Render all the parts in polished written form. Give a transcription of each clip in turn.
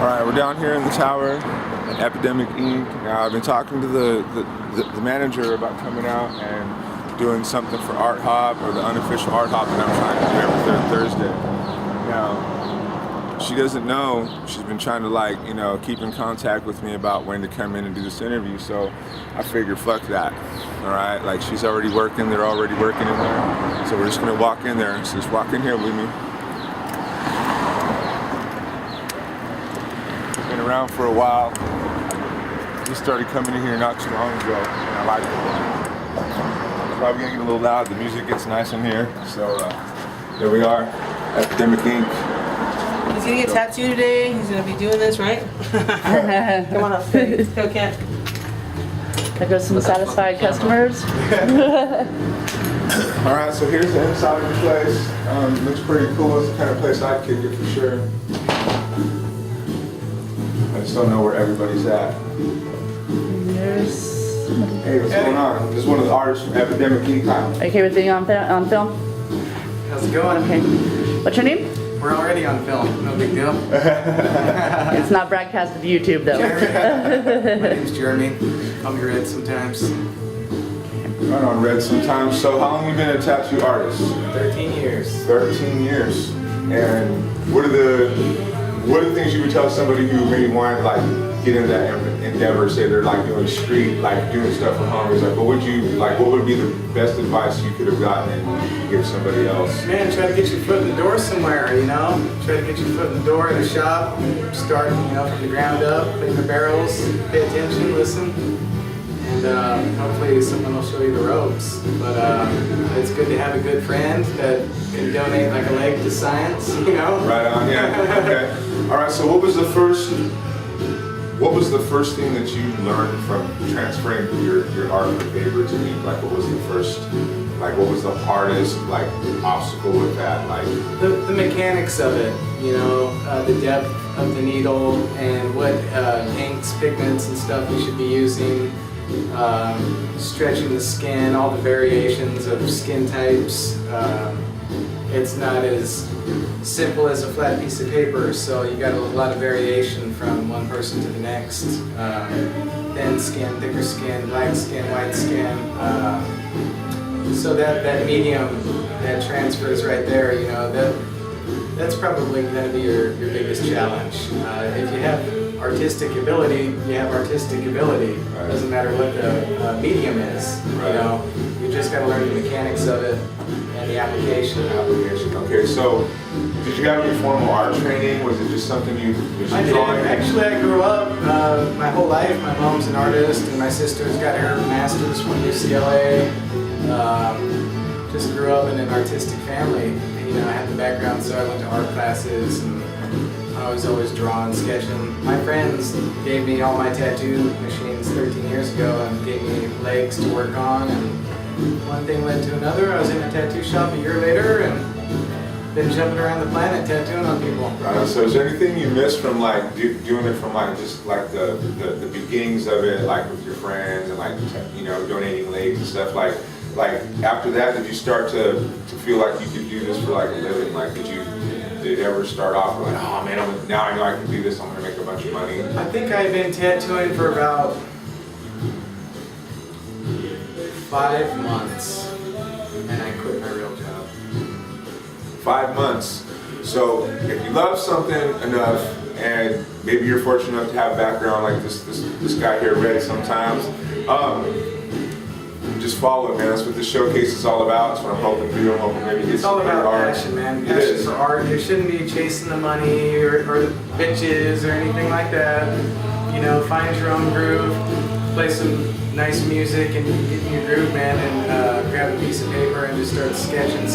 Alright, we're down here in the tower at Epidemik Ink. Now, I've been talking to the manager about coming out and doing something for Art Hop, or the unofficial Art Hop that I'm trying to do every third Thursday. Now, she doesn't know. She's been trying to keep in contact with me about when to come in and do this interview, so I figured fuck that. Alright, like she's already working, they're already working in there, so we're just gonna walk in there. So just walk in here with me. Been around for a while. Just started coming in here not too long ago, and I like it. It's probably gonna get a little loud. The music gets nice in here, so there we are, Epidemik Ink. He's gonna get tattooed today. He's gonna be doing this, right? Come on up, go Kent. There goes some satisfied customers. Alright, so here's the inside of the place. Looks pretty cool. It's the kind of place I'd kick it for sure. I just don't know where everybody's at. Hey, what's going on? This is one of the artists from Epidemik Ink. Are you okay with being on film? How's it going? Okay. What's your name? We're already on film. No big deal. It's not broadcasted to YouTube though. My name's Jeremy. Call me Red sometimes. Right on, Red sometimes. So how long have you been a tattoo artist? 13 years. 13 years. And what are the things you would tell somebody who maybe wanted to get into that endeavor, say they're doing street, doing stuff for homies, what would be the best advice you could have gotten and give somebody else? Man, try to get your foot in the door somewhere, you know? Try to get your foot in the door in a shop, start, from the ground up, clean the barrels, pay attention, listen, and hopefully someone will show you the ropes. But it's good to have a good friend that can donate a leg to science, Right on, yeah, okay. All right, so what was the first thing that you learned from transferring your art from paper to ink? What was the hardest obstacle with that? The mechanics of it, the depth of the needle and what inks, pigments and stuff you should be using, stretching the skin, all the variations of skin types. It's not as simple as a flat piece of paper, so you got a lot of variation from one person to the next. Thin skin, thicker skin, black skin, white skin. So that medium, that transfers right there, that's probably going to be your biggest challenge. If you have artistic ability, you have artistic ability. It doesn't matter what the medium is, You just got to learn the mechanics of it and the application. Okay, so did you have any formal art training? Was it just something I did. Actually, I grew up my whole life. My mom's an artist, and my sister's got her master's from UCLA. Just grew up in an artistic family. I had the background, so I went to art classes, and I was always drawing, sketching. My friends gave me all my tattoo machines 13 years ago and gave me legs to work on, and one thing led to another. I was in a tattoo shop a year later and been jumping around the planet tattooing on people. Right, so is there anything you missed from doing it from just the beginnings of it, with your friends and donating legs and stuff? After that, did you start to feel like you could do this for a living? Did it ever start off oh man, now I know I can do this, I'm gonna make a bunch of money? I think I've been tattooing for about 5 months, and I quit my real job. 5 months. So if you love something enough, and maybe you're fortunate enough to have a background like this guy here, Red, sometimes, just follow it, man. That's what this showcase is all about. That's what I'm hoping to do. I'm hoping maybe get it's all some about art. passion, man. Passion for art. You shouldn't be chasing the money or the bitches or anything like that. Find your own groove, play some nice music, and get in your groove, man, and grab a piece of paper and just start sketching.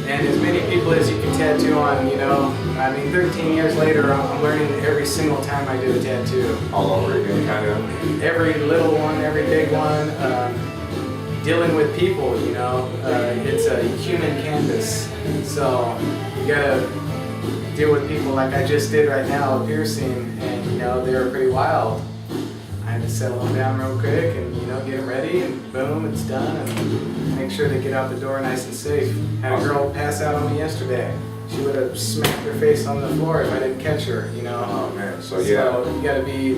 And as many people as you can tattoo on, 13 years later, I'm learning every single time I do a tattoo. All over again, kind of. Every little one, every big one. Dealing with people, it's a human canvas. So you gotta deal with people like I just did right now, piercing, and they were pretty wild. I had to settle them down real quick and get them ready, and boom, it's done, and make sure they get out the door nice and safe. Had a girl pass out on me yesterday. she would have smacked her face on the floor if I didn't catch her, you know. Oh man, so yeah. So you gotta be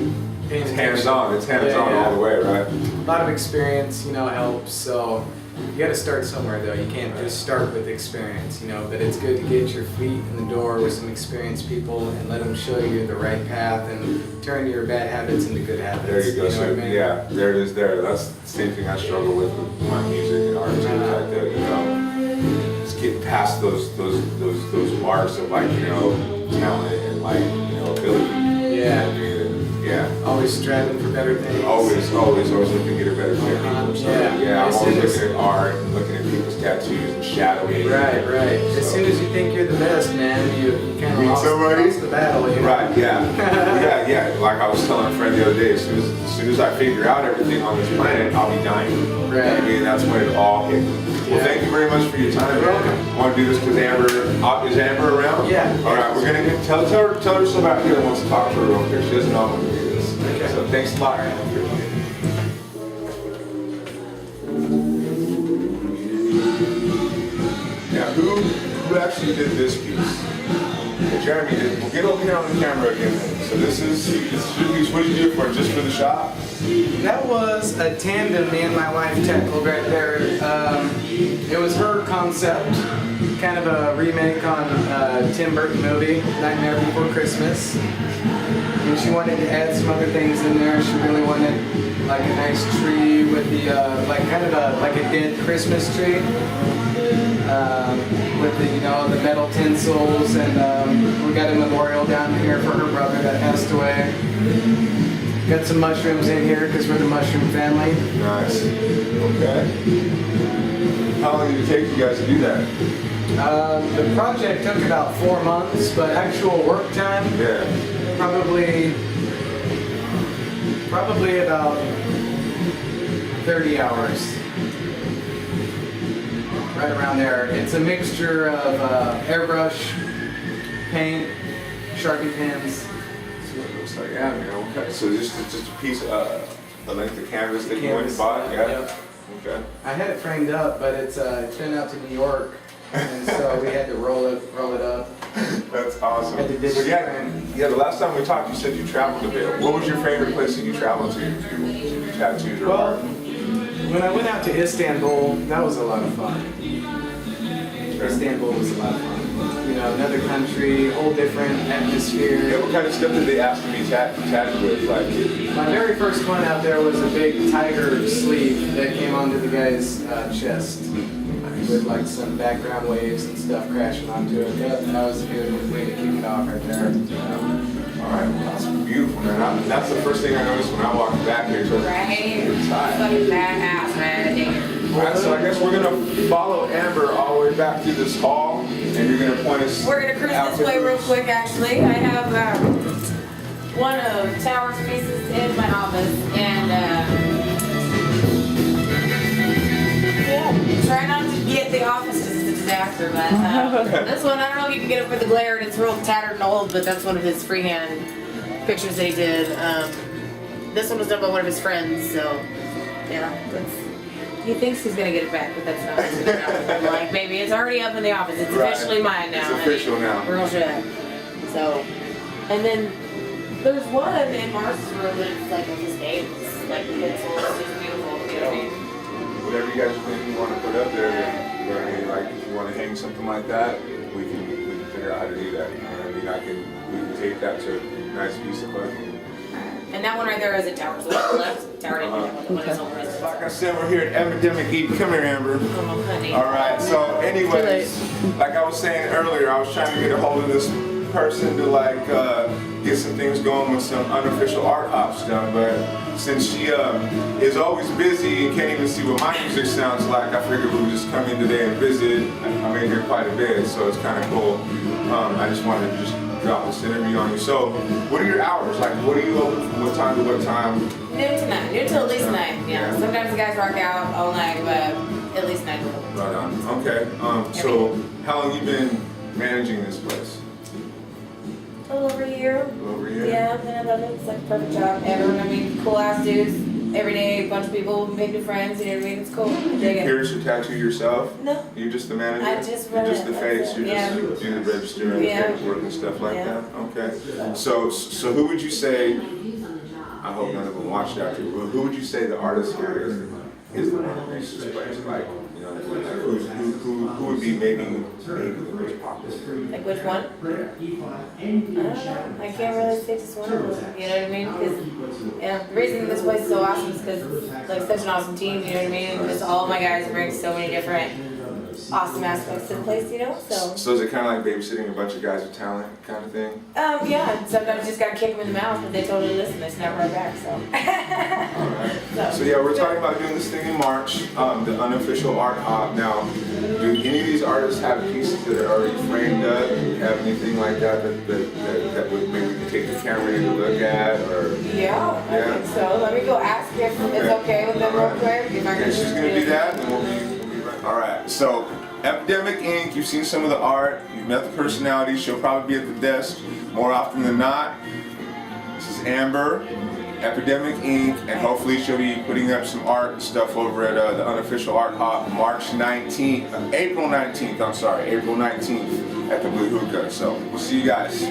paying It's attention. hands-on, it's hands-on all the way, right? A lot of experience, you know, helps. So you got to start somewhere, though. You can't just start with experience, you know. But it's good to get your feet in the door with some experienced people and let them show you the right path and turn your bad habits into good habits. There you go. know So what I mean? yeah, there it is. There. That's the same thing I struggle with my music and art too. Like that, you know, just get past those marks of like talent and like ability. Yeah. Yeah. Always striving for better things. Always looking to get a better thing. So, Yeah. I'm As always soon as- looking at art and looking at people's tattoos and shadowing. Right. As So- soon as you think you're the best, man, you kind of Meet somebody? lost the battle. You know? Right, yeah. Like I was telling a friend the other day, as soon as I figure out everything on this planet, I'll be dying. Right. I mean, that's when it all hit. Well, Yeah. thank you very much for your time. You're man. welcome. Want to do this because is Amber around? Yeah. All right, we're gonna tell her something out here that wants to talk to her real quick. She doesn't know I'm gonna do this. Okay. So thanks a lot. Now, who actually did this piece? Jeremy did. We'll get over here on the camera again. So this is your piece. What did you do for it? Just for the shop? That was a tandem me and my wife tackled right there. It was her concept, kind of a remake on Tim Burton movie, Nightmare Before Christmas. And she wanted to add some other things in there. She really wanted like a nice tree with the like kind of like a dead Christmas tree. With the metal tinsels, and we got a memorial down here for her brother that passed away. Got some mushrooms in here because we're the mushroom family. Nice. Okay. How long did it take you guys to do that? The project took about 4 months, but actual work time Yeah. probably about 30 hours. Right around there. It's a mixture of airbrush, paint, Sharpie pens. That's what it looks like. Yeah, man. Okay. So just a piece of the length of canvas that you went and Canvas, bought? Yeah. yep. Okay. I had it framed up, but it's been out to New York, and so we had to roll it up. That's awesome. Had to dig So it yeah, the last time we talked, you said you traveled a bit. What was your favorite place that you traveled to do tattoos or Well, art? when I went out to Istanbul, that was a lot of fun. Istanbul was a lot of fun. You know, another country, whole different atmosphere. Yeah, what kind of stuff did they ask to be tatted with? Like, My very first one out there was a big tiger sleeve that came onto the guy's chest with like some background waves and stuff crashing onto it. Yep, that was a good way to kick it off right there. all right, well, that's beautiful, man. That's the first thing I noticed when I walked back here. So Right? It's fucking badass, man. all right, so I guess we're gonna follow Amber all the way back through this hall, and you're gonna point us. We're gonna cruise out this way to- real quick, actually. I have one of Tower's pieces in my office, and yeah, try not to get the office just a disaster, but this one, I don't know if you can get it for the glare, and it's real tattered and old, but that's one of his freehand pictures that he did. This one was done by one of his friends, so yeah, he thinks he's gonna get it back, but that's not what's gonna happen. I'm like, baby, it's already up in the office. It's Right. officially mine now. It's official now. Real shit. So, and then there's one in Mars's room that's like of his name. It's like pencils. It's just beautiful. You know what I mean? Whatever you guys think you want to put up there, you know what I mean? Like if you want to hang something like that, we can figure out how to do that. You know what I mean? We can take that to a nice piece of art. And that one right there is a Tower's left. Tower didn't have one that's over his. Like I said, we're here at Epidemik Ink. Come here, Amber. Come on, honey. All right. So, anyways, like I was saying earlier, I was trying to get a hold of this person to like get some things going with some unofficial art ops done, but since she is always busy and can't even see what my music sounds like, I figured we would just come in today and visit. I'm in here quite a bit, so it's kind of cool. I just wanted to just drop this interview on you. So, what are your hours? Like, what are you open from what time to what time? Noon to 9. Noon till at least 9. Yeah. Sometimes the guys rock out all night, but at least 9. Right on. Okay. So, how long you been managing this place? A little over a year. Over here? Yeah, and I love it. It's like a perfect job ever. I mean, cool ass dudes. every day, a bunch of people make new friends. You know what I mean? It's cool. I dig it. Pierce or tattoo yourself? No. You're just the manager? I just You're run just it, the face? that's it. You're Yeah. just do the register and Yeah. paperwork and stuff like Yeah. that? Okay. So who would you say, I hope none of them watched that too, but who would you say the artist here is the one that makes this place? Like, you know, who would be maybe the most popular? Like which one? I don't know. I can't really say just one of them. You know what I mean? Because the reason this place is so awesome is because it's like such an awesome team. You know what I mean? Because all of my guys bring so many different awesome aspects to the place. You know? So is it kind of like babysitting a bunch of guys with talent kind of thing? Yeah. And sometimes you just gotta kick them in the mouth, but they totally listen. They snap right back. So. Alright. So yeah, we're talking about doing this thing in March, the unofficial art hop. Now, do any of these artists have pieces that are already framed up? Do you have anything like that that would maybe we could take the camera in to look at, or? Yeah, I think so. Let me go ask if it's okay with them real quick. If I Okay, can she's gonna do that, and we'll be right. All right. So, Epidemik Ink. You've seen some of the art. You've met the personalities. She'll probably be at the desk more often than not. This is Amber, Epidemik Ink, and hopefully she'll be putting up some art and stuff over at the unofficial art hop April 19th. I'm sorry, April 19th at the Blue Hookah. So we'll see you guys.